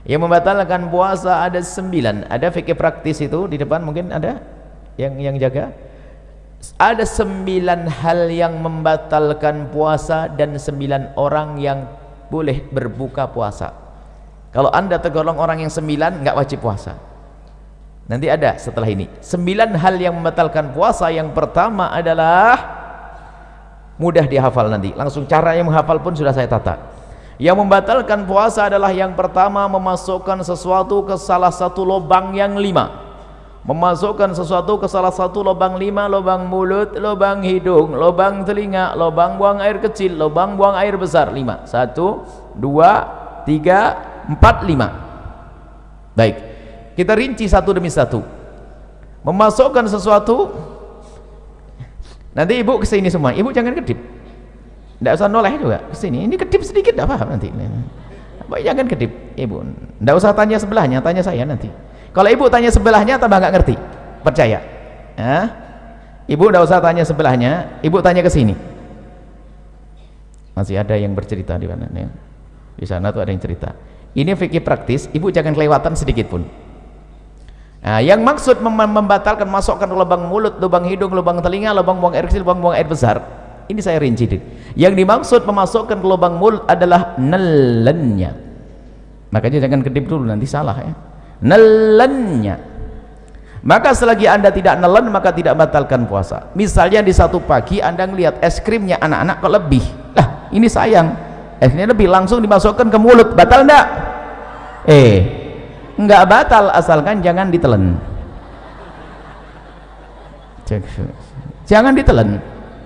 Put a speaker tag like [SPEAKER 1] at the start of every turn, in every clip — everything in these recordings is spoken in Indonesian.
[SPEAKER 1] Yang membatalkan puasa ada 9. Ada fikih praktis itu di depan, mungkin ada yang jaga. Ada 9 hal yang membatalkan puasa dan 9 orang yang boleh berbuka puasa. Kalau anda tergolong orang yang 9, nggak wajib puasa. Nanti ada setelah ini 9 hal yang membatalkan puasa. Yang pertama adalah mudah dihafal, nanti langsung cara yang menghafal pun sudah saya tata. Yang membatalkan puasa adalah yang pertama, memasukkan sesuatu ke salah satu lubang yang 5. Memasukkan sesuatu ke salah satu lubang 5, lubang mulut, lubang hidung, lubang telinga, lubang buang air kecil, lubang buang air besar. 5. 1, 2, 3, 4, 5. Baik, kita rinci satu demi satu. Memasukkan sesuatu, nanti ibu kesini semua, ibu jangan kedip, tidak usah noleh juga kesini. Ini kedip sedikit tidak paham nanti. Jangan kedip ibu, tidak usah tanya sebelahnya, tanya saya nanti. Kalau ibu tanya sebelahnya tambah nggak ngerti, percaya. Ibu tidak usah tanya sebelahnya, ibu tanya ke sini. Masih ada yang bercerita di mana? Di sana tuh ada yang cerita. Ini fikih praktis, ibu jangan kelewatan sedikit pun. Nah, yang maksud membatalkan masukkan lubang mulut, lubang hidung, lubang telinga, lubang buang air kecil, lubang buang air besar, ini saya rinci deh. Yang dimaksud memasukkan ke lubang mulut adalah nelennya. Makanya jangan kedip dulu, nanti salah ya. Nelennya. Maka selagi anda tidak nelen, maka tidak batalkan puasa. Misalnya di satu pagi anda ngelihat es krimnya anak-anak kok lebih, lah ini sayang, esnya lebih, langsung dimasukkan ke mulut, batal enggak? Enggak batal, asalkan jangan ditelen. Jangan ditelen,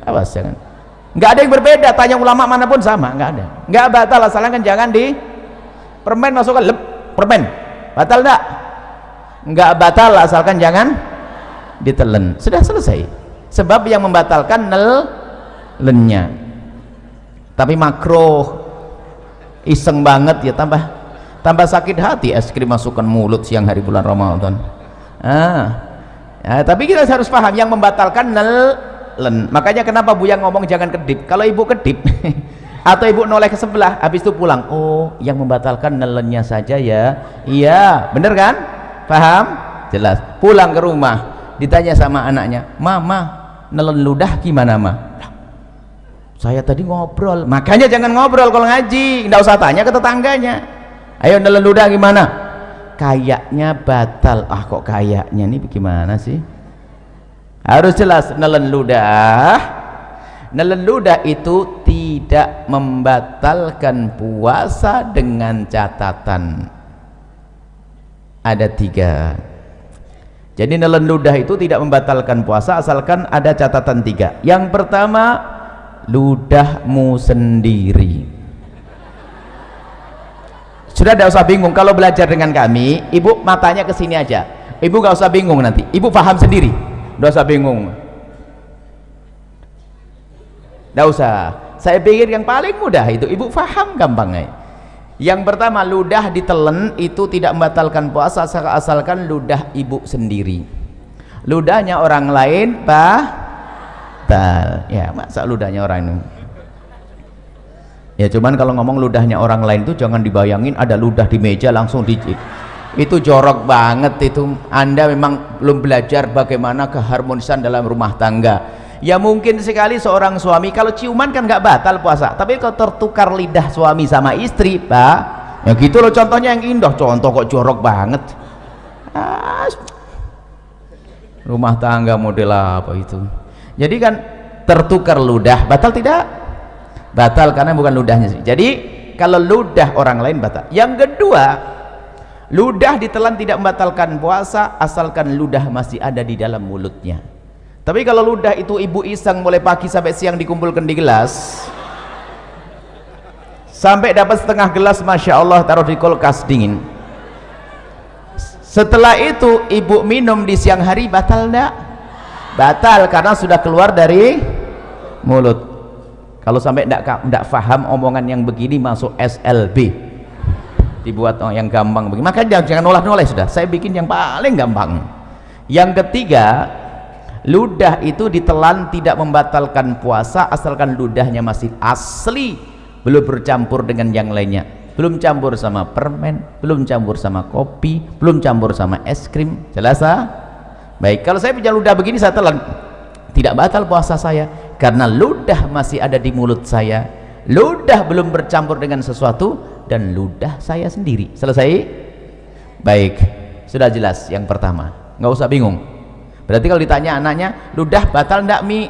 [SPEAKER 1] awas jangan. Enggak ada yang berbeda, tanya ulama manapun sama, enggak ada. Enggak batal, asalkan jangan di permen masukkan, permen batal enggak? Enggak batal, asalkan jangan ditelen. Sudah selesai. Sebab yang membatalkan nelennya. Tapi makruh, iseng banget ya, tambah sakit hati es krim masukkan mulut siang hari bulan Ramadan. Tapi kita harus paham yang membatalkan nelen. Makanya kenapa Buya ngomong jangan kedip. Kalau ibu kedip atau ibu noleh ke sebelah, habis itu pulang, oh yang membatalkan nelennya saja ya. Iya, bener kan? Paham? Jelas. Pulang ke rumah ditanya sama anaknya, mama nelen ludah gimana ma? Saya tadi ngobrol. Makanya jangan ngobrol kalau ngaji, nggak usah tanya ke tetangganya. Ayo nelen ludah gimana? Kayaknya batal. Kok kayaknya, ini bagaimana sih? Harus jelas. Nelen ludah itu tidak membatalkan puasa dengan catatan ada 3. Jadi nelen ludah itu tidak membatalkan puasa asalkan ada catatan 3. Yang pertama, ludahmu sendiri. Sudah tidak usah bingung kalau belajar dengan kami, ibu matanya ke sini aja, ibu gak usah bingung, nanti ibu paham sendiri, tidak usah bingung, tidak usah. Saya pikir yang paling mudah itu ibu paham gampangnya. Yang pertama, ludah ditelen itu tidak membatalkan puasa asalkan ludah ibu sendiri. Ludahnya orang lain batal ya, masa ludahnya orang ini ya. Cuman kalau ngomong ludahnya orang lain itu jangan dibayangin ada ludah di meja langsung itu jorok banget. Itu anda memang belum belajar bagaimana keharmonisan dalam rumah tangga. Ya mungkin sekali seorang suami kalau ciuman kan nggak batal puasa, tapi kalau tertukar lidah suami sama istri, pak, ya gitu loh. Contohnya yang indah, contoh kok jorok banget. Rumah tangga model apa itu? Jadi kan tertukar ludah, batal tidak? Batal karena bukan ludahnya sih. Jadi kalau ludah orang lain batal. Yang kedua, ludah ditelan tidak membatalkan puasa asalkan ludah masih ada di dalam mulutnya. Tapi kalau ludah itu ibu iseng mulai pagi sampai siang dikumpulkan di gelas, sampai dapat setengah gelas, masya Allah, taruh di kulkas dingin. Setelah itu ibu minum di siang hari, batal enggak? Batal karena sudah keluar dari mulut. Kalau sampai enggak paham omongan yang begini, masuk SLB, dibuat yang gampang begini. Makanya jangan noleh-noleh, sudah saya bikin yang paling gampang. Yang ketiga, ludah itu ditelan tidak membatalkan puasa asalkan ludahnya masih asli, belum bercampur dengan yang lainnya. belum campur sama permen, belum campur sama kopi, belum campur sama es krim. Jelas? Baik, kalau saya punya ludah begini saya telan, tidak batal puasa saya karena ludah masih ada di mulut saya, ludah belum bercampur dengan sesuatu, dan ludah saya sendiri. Selesai? Baik, sudah jelas yang pertama, nggak usah bingung. Berarti kalau ditanya anaknya, ludah batal enggak Mi?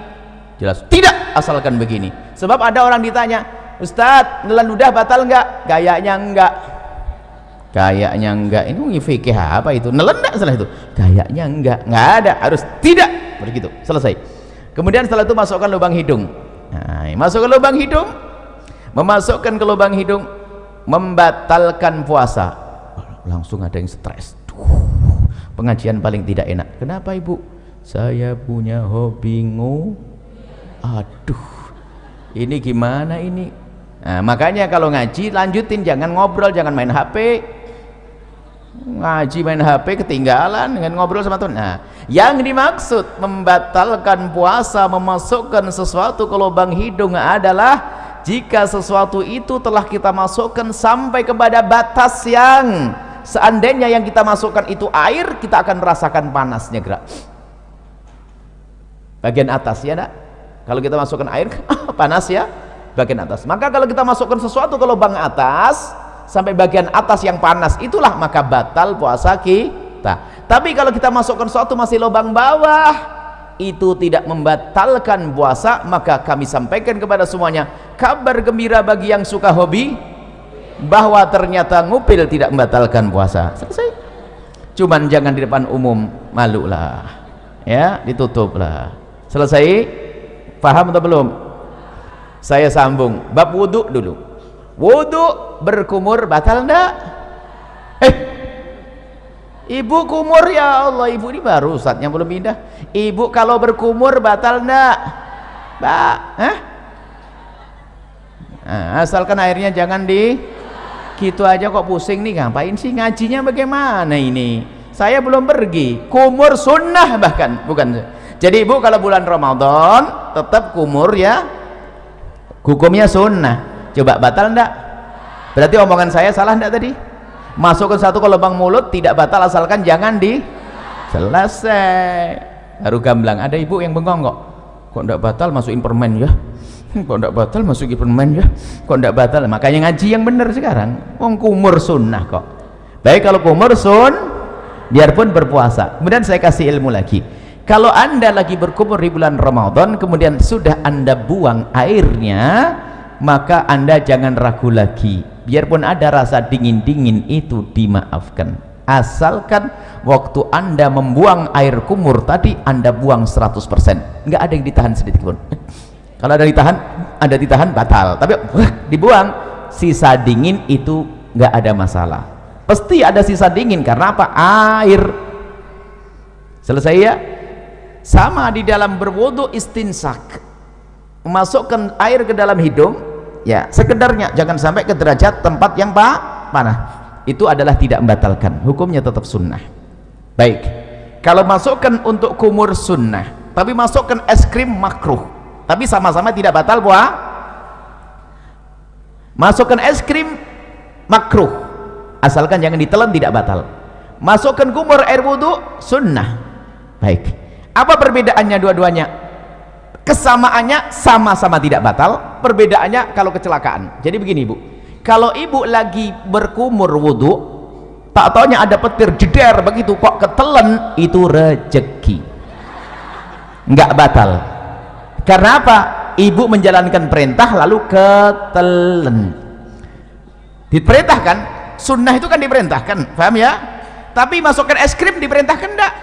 [SPEAKER 1] Jelas tidak, asalkan begini. Sebab ada orang ditanya, Ustadz, nelan ludah batal enggak? Kayaknya enggak. Kayaknya enggak. Ini fikih apa itu? Nelan enggak salah itu? Kayaknya enggak ada, harus tidak. Begitu, selesai. Kemudian setelah itu masukkan lubang hidung. Nah, masukkan lubang hidung, memasukkan ke lubang hidung, membatalkan puasa. Langsung ada yang stres. Pengajian paling tidak enak. Kenapa ibu? Saya punya hobi aduh, ini gimana ini? Nah, makanya kalau ngaji lanjutin, jangan ngobrol, jangan main HP. Ngaji main HP ketinggalan dengan ngobrol sama Tuhan. Nah, yang dimaksud membatalkan puasa, memasukkan sesuatu ke lubang hidung adalah jika sesuatu itu telah kita masukkan sampai kepada batas yang seandainya yang kita masukkan itu air, kita akan merasakan panasnya gerak bagian atas, ya nak? Kalau kita masukkan air panas ya bagian atas. Maka kalau kita masukkan sesuatu ke lubang atas sampai bagian atas yang panas, itulah maka batal puasa kita. Tapi kalau kita masukkan sesuatu masih lubang bawah, itu tidak membatalkan puasa. Maka kami sampaikan kepada semuanya kabar gembira bagi yang suka hobi, bahwa ternyata ngupil tidak membatalkan puasa. Selesai. Cuman jangan di depan umum, malu lah ya, ditutup lah. Selesai. Paham atau belum? Saya sambung bab wudhu dulu. Wudhu berkumur batal enggak? Ibu kumur, ya Allah, ibu ini baru ustadznya belum pindah. Ibu kalau berkumur batal enggak? Nah, asalkan airnya jangan gitu aja kok pusing nih, ngapain sih ngajinya bagaimana ini? Saya belum pergi. Kumur sunnah bahkan, bukan. Jadi ibu kalau bulan Ramadan tetap kumur ya, hukumnya sunnah. Coba batal enggak? Berarti omongan saya salah enggak tadi? Masukkan satu ke lubang mulut tidak batal asalkan jangan selesai. Baru gamblang. Ada ibu yang bengong kok enggak batal masukin permen ya? Kok enggak batal masukin permen ya? Kok enggak batal? Makanya ngaji yang benar sekarang. Wong kumur sunnah kok. Baik, kalau kumur biarpun berpuasa. Kemudian saya kasih ilmu lagi. Kalau anda lagi berkumur di bulan Ramadan, kemudian sudah anda buang airnya, maka anda jangan ragu lagi. Biarpun ada rasa dingin-dingin itu dimaafkan. Asalkan waktu anda membuang air kumur tadi, anda buang 100%. Nggak ada yang ditahan sedikit pun. Kalau ada ditahan batal. Tapi dibuang, sisa dingin itu nggak ada masalah. Pasti ada sisa dingin karena apa? Air. Selesai ya? Sama di dalam berwudu istinsak, memasukkan air ke dalam hidung ya, sekedarnya, jangan sampai ke derajat tempat yang panah. Itu adalah tidak membatalkan, hukumnya tetap sunnah. Baik, kalau masukkan untuk kumur sunnah, tapi masukkan es krim makruh, tapi sama-sama tidak batal puasa. Masukkan es krim makruh, asalkan jangan ditelan, tidak batal. Masukkan kumur air wudu sunnah. Baik, apa perbedaannya dua-duanya? Kesamaannya sama-sama tidak batal, perbedaannya kalau kecelakaan. Jadi begini ibu, kalau ibu lagi berkumur wudu, tak taunya ada petir jeder begitu kok ketelen, itu rezeki, nggak batal. Karena apa? Ibu menjalankan perintah lalu ketelen. Diperintahkan, sunnah itu kan diperintahkan, paham ya? Tapi masukkan es krim diperintahkan enggak?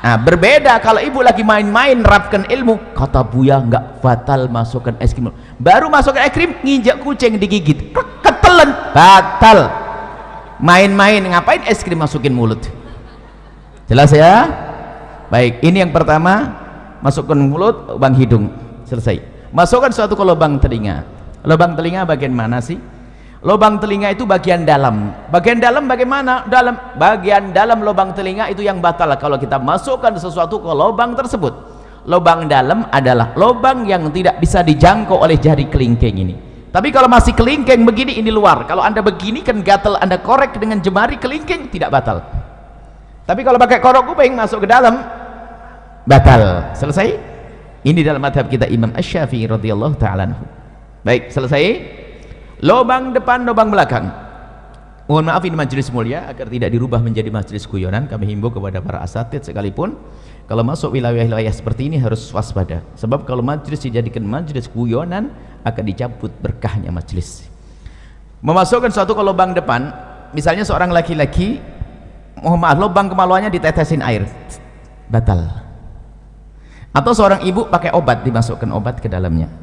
[SPEAKER 1] Nah, berbeda kalau ibu lagi main-main nerapkan ilmu, kata Buya nggak batal masukkan es krim. Baru masukkan es krim, nginjak kucing digigit, ketelen, batal. Main-main, ngapain es krim masukin mulut? Jelas ya? Baik, ini yang pertama, masukkan mulut, lubang hidung, selesai. Masukkan suatu ke lubang telinga. Lubang telinga bagian mana sih? Lubang telinga itu bagian dalam. Bagian dalam bagaimana? Bagian dalam lubang telinga itu yang batal kalau kita masukkan sesuatu ke lubang tersebut. Lubang dalam adalah lubang yang tidak bisa dijangkau oleh jari kelingking ini. Tapi kalau masih kelingking begini, ini luar. Kalau anda begini kan gatal, anda korek dengan jemari kelingking, tidak batal. Tapi kalau pakai korok kuping masuk ke dalam, batal. Selesai. Ini dalam madhab kita Imam Asy-Syafi'i radhiyallahu ta'ala anhu. Baik, selesai. Lubang depan, lubang belakang. Mohon maaf, ini majelis mulia, agar tidak dirubah menjadi majelis guyonan, kami himbau kepada para asatidz sekalipun, kalau masuk wilayah-wilayah seperti ini harus waspada. Sebab kalau majelis dijadikan majelis guyonan, akan dicabut berkahnya majelis. Memasukkan suatu ke lubang depan, misalnya seorang laki-laki, mohon maaf, lubang kemaluannya ditetesin air, batal. Atau seorang ibu pakai obat, dimasukkan obat ke dalamnya,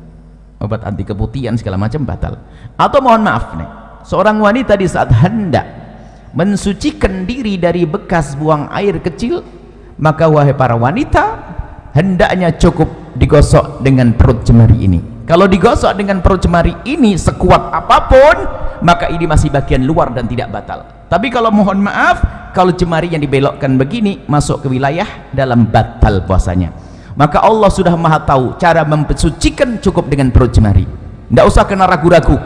[SPEAKER 1] obat anti keputihan segala macam, batal. Atau mohon maaf nih, seorang wanita di saat hendak mensucikan diri dari bekas buang air kecil, maka wahai para wanita, hendaknya cukup digosok dengan perut jemari ini. Kalau digosok dengan perut jemari ini sekuat apapun, maka ini masih bagian luar dan tidak batal. Tapi kalau mohon maaf, kalau jemari yang dibelokkan begini masuk ke wilayah dalam, batal puasanya. Maka Allah sudah maha tahu cara mensucikan, cukup dengan perut jemari, tidak usah kena ragu-ragu.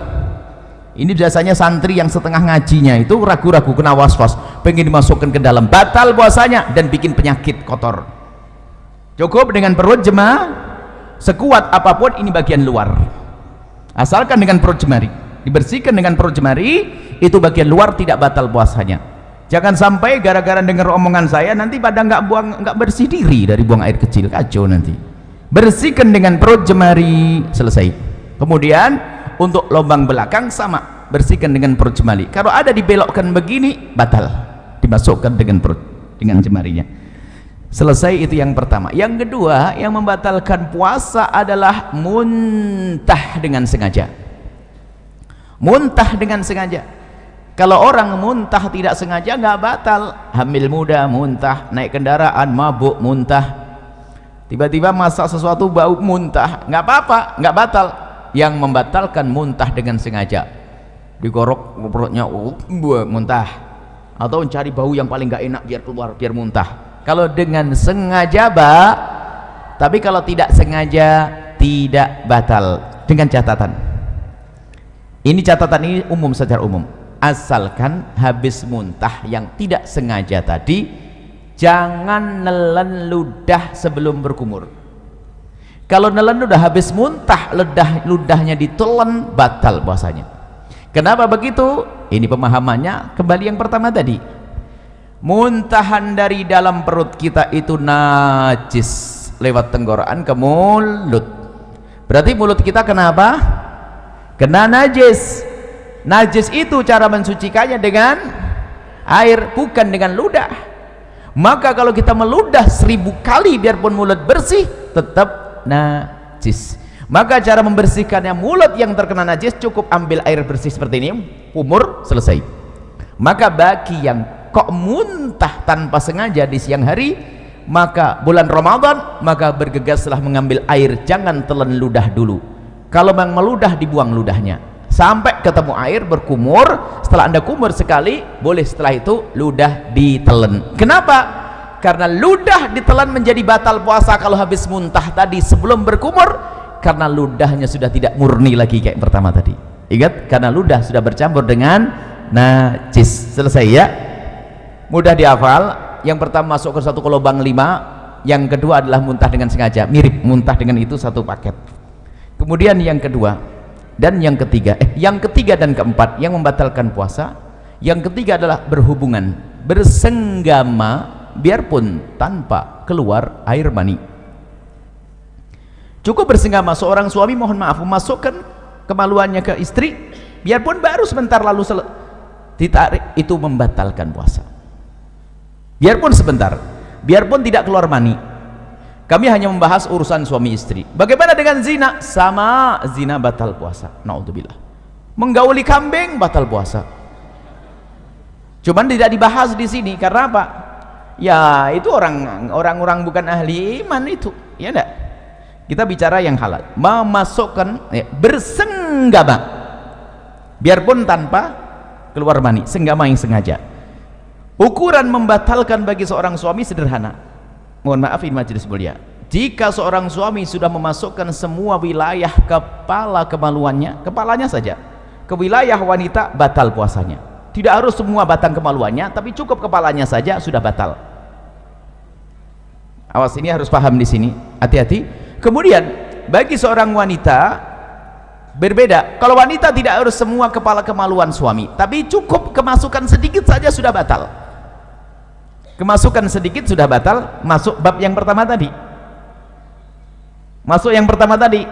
[SPEAKER 1] Ini biasanya santri yang setengah ngajinya itu ragu-ragu, kena was-was, pengen dimasukkan ke dalam, batal puasanya dan bikin penyakit kotor. Cukup dengan perut jemari, sekuat apapun ini bagian luar, asalkan dengan perut jemari, dibersihkan dengan perut jemari, itu bagian luar, tidak batal puasanya. Jangan sampai gara-gara dengar omongan saya nanti pada nggak bersih diri dari buang air kecil, kacau nanti. Bersihkan dengan perut jemari, selesai. Kemudian untuk lubang belakang sama, bersihkan dengan perut jemari. Kalau ada dibelokkan begini, batal, dimasukkan dengan perut, dengan jemarinya. Selesai, itu yang pertama. Yang kedua, yang membatalkan puasa adalah muntah dengan sengaja. Muntah dengan sengaja. Kalau orang muntah tidak sengaja nggak batal. Hamil muda muntah, naik kendaraan mabuk muntah, tiba-tiba masak sesuatu bau muntah, nggak apa-apa, nggak batal. Yang membatalkan muntah dengan sengaja, digorok perutnya, muntah, atau mencari bau yang paling nggak enak biar keluar, biar muntah. Kalau dengan sengaja tapi kalau tidak sengaja tidak batal. Dengan catatan, ini catatan ini umum, secara umum, asalkan habis muntah yang tidak sengaja tadi, jangan nelen ludah sebelum berkumur. Kalau nelen ludah habis muntah, ludahnya ditelan, batal puasanya. Kenapa begitu? Ini pemahamannya kembali yang pertama tadi. Muntahan dari dalam perut kita itu najis lewat tenggorokan ke mulut. Berarti mulut kita kenapa? Kena najis. Najis itu cara mensucikannya dengan air, bukan dengan ludah. Maka kalau kita meludah 1000 kali biarpun mulut bersih, tetap najis. Maka cara membersihkannya mulut yang terkena najis, cukup ambil air bersih seperti ini, umur, selesai. Maka bagi yang kok muntah tanpa sengaja di siang hari, maka bulan Ramadan, maka bergegaslah mengambil air, jangan telan ludah dulu. Kalau memang meludah, dibuang ludahnya sampai ketemu air, berkumur. Setelah anda kumur sekali, boleh setelah itu ludah ditelan. Kenapa? Karena ludah ditelan menjadi batal puasa kalau habis muntah tadi sebelum berkumur, karena ludahnya sudah tidak murni lagi kayak pertama tadi. Ingat, karena ludah sudah bercampur dengan najis. Selesai ya, mudah dihafal. Yang pertama masuk ke satu ke lubang 5, yang kedua adalah muntah dengan sengaja, mirip muntah dengan itu satu paket. Kemudian yang kedua dan yang ketiga, yang ketiga dan keempat yang membatalkan puasa, yang ketiga adalah berhubungan, bersenggama biarpun tanpa keluar air mani. Cukup bersenggama, seorang suami mohon maaf memasukkan kemaluannya ke istri biarpun baru sebentar lalu ditarik, itu membatalkan puasa. Biarpun sebentar, biarpun tidak keluar mani. Kami hanya membahas urusan suami istri. Bagaimana dengan zina? Sama, zina batal puasa. Naudzubillah. Menggauli kambing batal puasa. Cuman tidak dibahas di sini karena apa? Ya itu orang-orang bukan ahli iman itu, ya enggak? Kita bicara yang halal. Memasukkan bersenggama, biarpun tanpa keluar mani, senggama yang sengaja. Ukuran membatalkan bagi seorang suami sederhana. Mohon maaf ini majelis mulia, Jika seorang suami sudah memasukkan semua wilayah kepala kemaluannya, kepalanya saja, ke wilayah wanita, batal puasanya. Tidak harus semua batang kemaluannya, tapi cukup kepalanya saja sudah batal. Awas, ini harus paham di sini, hati-hati. Kemudian bagi seorang wanita berbeda. Kalau wanita tidak harus semua kepala kemaluan suami, tapi cukup kemasukan sedikit saja sudah batal. Kemasukan sedikit sudah batal. Masuk bab yang pertama tadi. Masuk yang pertama tadi,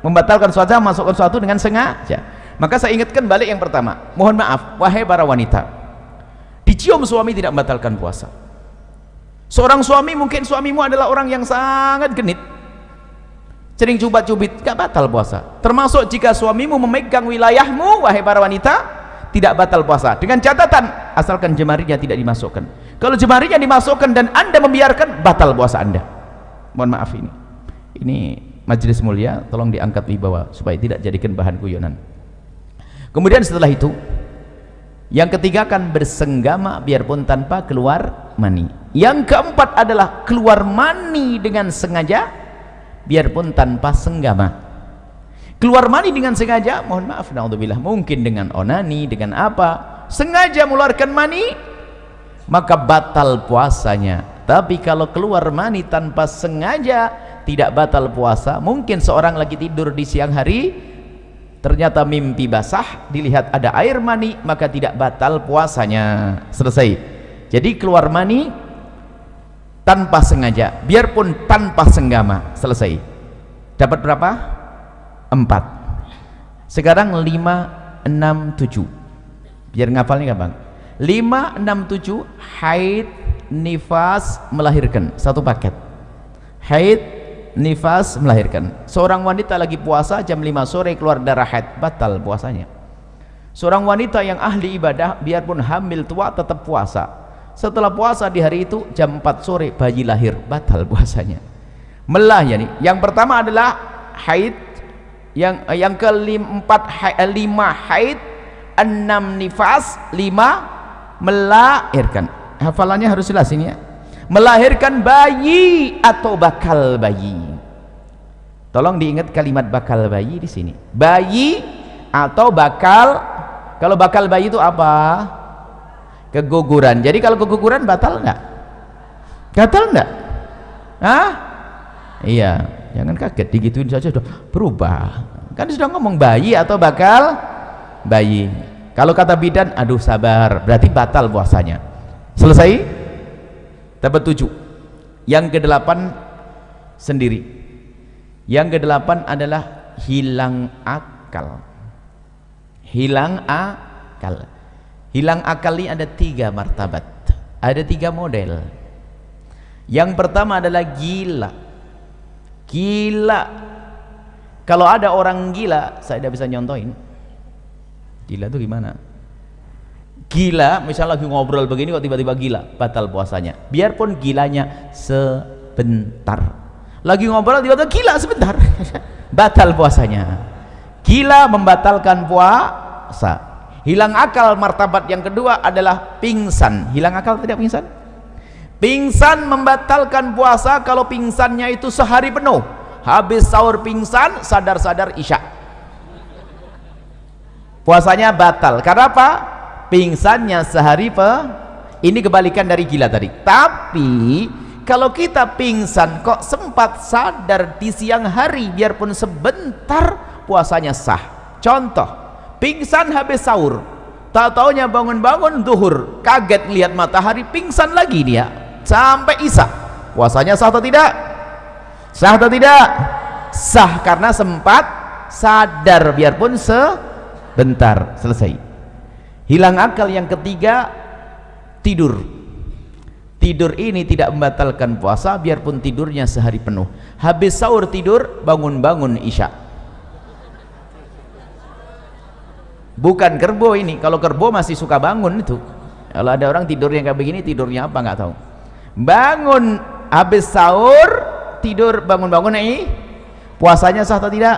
[SPEAKER 1] membatalkan suatu, masukkan suatu dengan sengaja. Maka saya ingatkan balik yang pertama. Mohon maaf, wahai para wanita, dicium suami tidak membatalkan puasa. Seorang suami, mungkin suamimu adalah orang yang sangat genit, sering cubit-cubit, gak batal puasa. Termasuk jika suamimu memegang wilayahmu, wahai para wanita, tidak batal puasa, dengan catatan asalkan jemarinya tidak dimasukkan. Kalau jemarinya dimasukkan dan anda membiarkan, batal puasa anda. Mohon maaf, ini majelis mulia, tolong diangkat wibawa supaya tidak jadikan bahan guyonan. Kemudian setelah itu, yang ketiga kan bersenggama biarpun tanpa keluar mani. Yang keempat adalah keluar mani dengan sengaja biarpun tanpa senggama. Keluar mani dengan sengaja, mohon maaf, naudzubillah, mungkin dengan onani, dengan apa, sengaja mengeluarkan mani, maka batal puasanya. Tapi kalau keluar mani tanpa sengaja, tidak batal puasa. Mungkin seorang lagi tidur di siang hari, ternyata mimpi basah, dilihat ada air mani, maka tidak batal puasanya. Selesai. Jadi keluar mani tanpa sengaja, biarpun tanpa senggama, selesai. Dapat berapa? 4. Sekarang 5, 6, 7. Biar ngapalnya gampang. 5, 6, 7, haid, nifas, melahirkan. Satu paket. Haid, nifas, melahirkan. Seorang wanita lagi puasa jam 5 sore keluar darah haid, batal puasanya. Seorang wanita yang ahli ibadah biarpun hamil tua tetap puasa. Setelah puasa di hari itu jam 4 sore bayi lahir, batal puasanya. Melah ya nih. Yang pertama adalah haid, yang keempat 5 haid, 6 nifas, 5 melahirkan. Hafalannya harus jelas ini ya. Melahirkan bayi atau bakal bayi. Tolong diingat kalimat bakal bayi di sini. Bayi atau bakal. Kalau bakal bayi itu apa? Keguguran. Jadi kalau keguguran batal enggak? Batal enggak? Hah? Iya, jangan kaget, digituin saja sudah berubah. Kan sudah ngomong bayi atau bakal bayi. Kalau kata bidan, aduh sabar, berarti batal puasanya. Selesai? Dapat 7. Yang ke-8 sendiri. Yang ke-8 adalah hilang akal. Hilang akal. Hilang akal ini ada 3 martabat, ada 3 model. Yang pertama adalah gila. Gila. Kalau ada orang gila, saya tidak bisa nyontohin. Gila itu gimana? Gila, misalnya lagi ngobrol begini kok tiba-tiba gila, batal puasanya. Biarpun gilanya sebentar. Lagi ngobrol tiba-tiba gila sebentar, batal puasanya. Gila membatalkan puasa. Hilang akal martabat yang kedua adalah pingsan. Hilang akal tidak pingsan? Pingsan membatalkan puasa kalau pingsannya itu sehari penuh. Habis sahur pingsan, sadar-sadar isya. Puasanya batal. Karena apa? Pingsannya sehari ini kebalikan dari gila tadi. Tapi kalau kita pingsan kok sempat sadar di siang hari biarpun sebentar, puasanya sah. Contoh, pingsan habis sahur, tak taunya bangun-bangun zuhur, kaget lihat matahari, pingsan lagi dia sampai isya. Puasanya sah atau tidak? Sah atau tidak? Sah, karena sempat sadar biarpun sebentar. Selesai. Hilang akal yang ketiga, tidur. Tidur ini tidak membatalkan puasa biarpun tidurnya sehari penuh. Habis sahur tidur, bangun-bangun isya. Bukan kerbau ini. Kalau kerbau masih suka bangun itu. Kalau ada orang tidurnya kayak begini, tidurnya apa nggak tahu. Bangun habis sahur, tidur, bangun-bangun ini, puasanya sah atau tidak?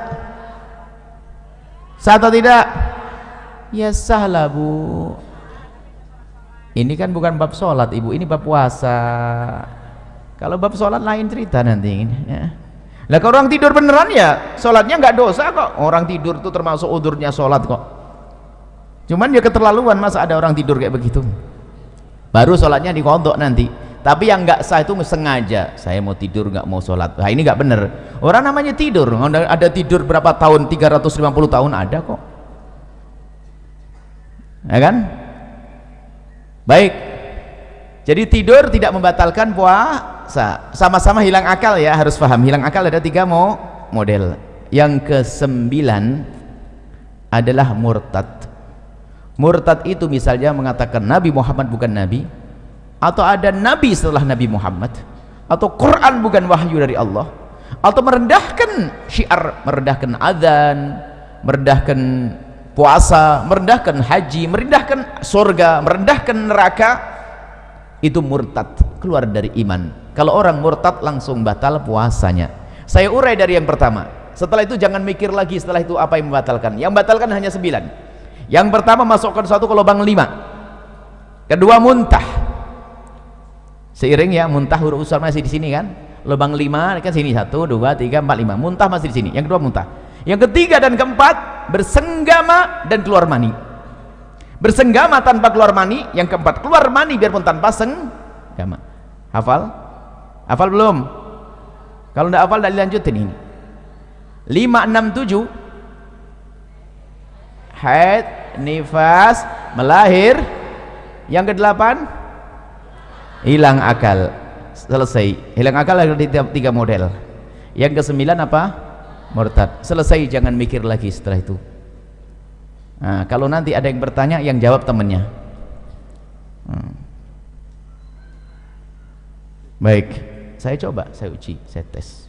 [SPEAKER 1] Sah atau tidak? Ya sah lah bu. Ini kan bukan bab sholat ibu, ini bab puasa. Kalau bab sholat lain cerita nanti ya. Lah kalau orang tidur beneran ya sholatnya nggak dosa kok. Orang tidur itu termasuk udurnya sholat kok. Cuman ya keterlaluan, masa ada orang tidur kayak begitu. Baru sholatnya dikodok nanti. Tapi yang nggak sah itu sengaja, saya mau tidur nggak mau sholat. Nah ini nggak bener. Orang namanya tidur, ada tidur berapa tahun, 350 tahun ada kok, ya kan? Baik, jadi tidur tidak membatalkan puasa. Sama-sama hilang akal ya, harus paham. Hilang akal ada 3 model. Yang ke-9 adalah murtad. Murtad itu misalnya mengatakan Nabi Muhammad bukan Nabi, atau ada Nabi setelah Nabi Muhammad, atau Quran bukan wahyu dari Allah, atau merendahkan syiar, merendahkan adzan, merendahkan puasa, merendahkan haji, merendahkan surga, merendahkan neraka. Itu murtad, keluar dari iman. Kalau orang murtad langsung batal puasanya. Saya urai dari yang pertama, setelah itu jangan mikir lagi setelah itu apa yang membatalkan. Yang membatalkan hanya 9. Yang pertama, masukkan satu ke lubang 5. Kedua, muntah. Seiring ya, muntah huruf usar masih di sini kan, lubang 5 kan sini, 1, 2, 3, 4, 5, muntah masih di sini. Yang kedua muntah. Yang ketiga dan keempat, bersenggama dan keluar mani. Bersenggama tanpa keluar mani. Yang keempat, keluar mani biarpun tanpa senggama. Hafal? Hafal belum? Kalau tidak hafal, tidak dilanjutin ini. 5, 6, 7 haid, nifas, melahir. Yang ke-8 hilang akal. Selesai. Hilang akal ada 3 model. Yang ke-9 apa? Murtad. Selesai, jangan mikir lagi setelah itu. Nah, kalau nanti ada yang bertanya, yang jawab temennya. Baik, saya coba, saya uji, saya tes.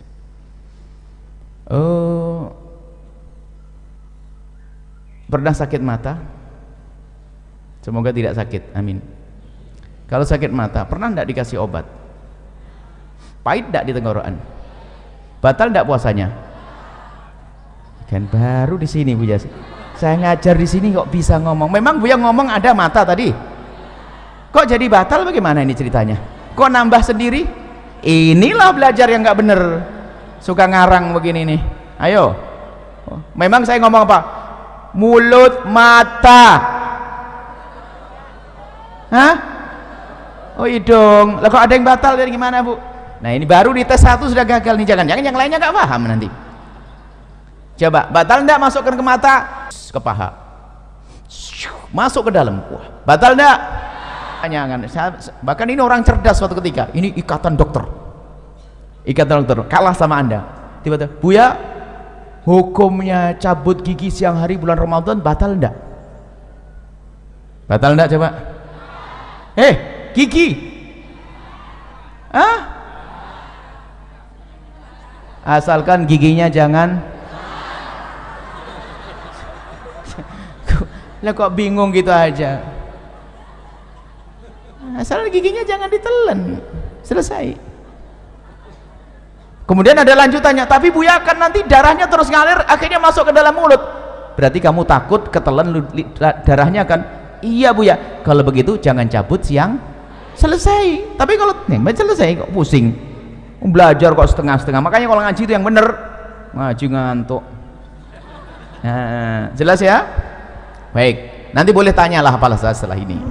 [SPEAKER 1] Pernah sakit mata? Semoga tidak sakit, amin. Kalau sakit mata, pernah tidak dikasih obat? Pahit tidak di tenggorokan? Batal tidak puasanya? Kan baru di sini Bu Jas. Saya ngajar di sini kok bisa ngomong. Memang Bu yang ngomong ada mata tadi. Kok jadi batal bagaimana ini ceritanya? Kok nambah sendiri? Inilah belajar yang nggak bener. Suka ngarang begini nih. Ayo. Memang saya ngomong apa? Mulut, mata. Hah? Oh hidung. Lah kok ada yang batal dari gimana Bu? Nah ini baru di tes 1 sudah gagal nih. Jangan-jangan yang lainnya nggak paham nanti. Coba, batal enggak masukkan ke mata, ke paha, masuk ke dalam. Wah, batal enggak? Jangan. Bahkan ini orang cerdas suatu ketika. Ini ikatan dokter, kalah sama anda. Tiba-tiba, Buya, hukumnya cabut gigi siang hari bulan Ramadan batal enggak? Batal enggak coba? Gigi? Hah? Asalkan giginya jangan. Lah kok bingung gitu aja. Asal giginya jangan ditelan, selesai. Kemudian ada lanjutannya, tapi Buya kan nanti darahnya terus ngalir akhirnya masuk ke dalam mulut. Berarti kamu takut ketelan darahnya kan? Iya Buya. Kalau begitu jangan cabut siang, selesai. Tapi kalau selesai kok pusing, belajar kok setengah-setengah. Makanya kalau ngaji itu yang bener, ngaji ngantuk. Nah, jelas ya? Baik, nanti boleh tanyalah apalah setelah ini.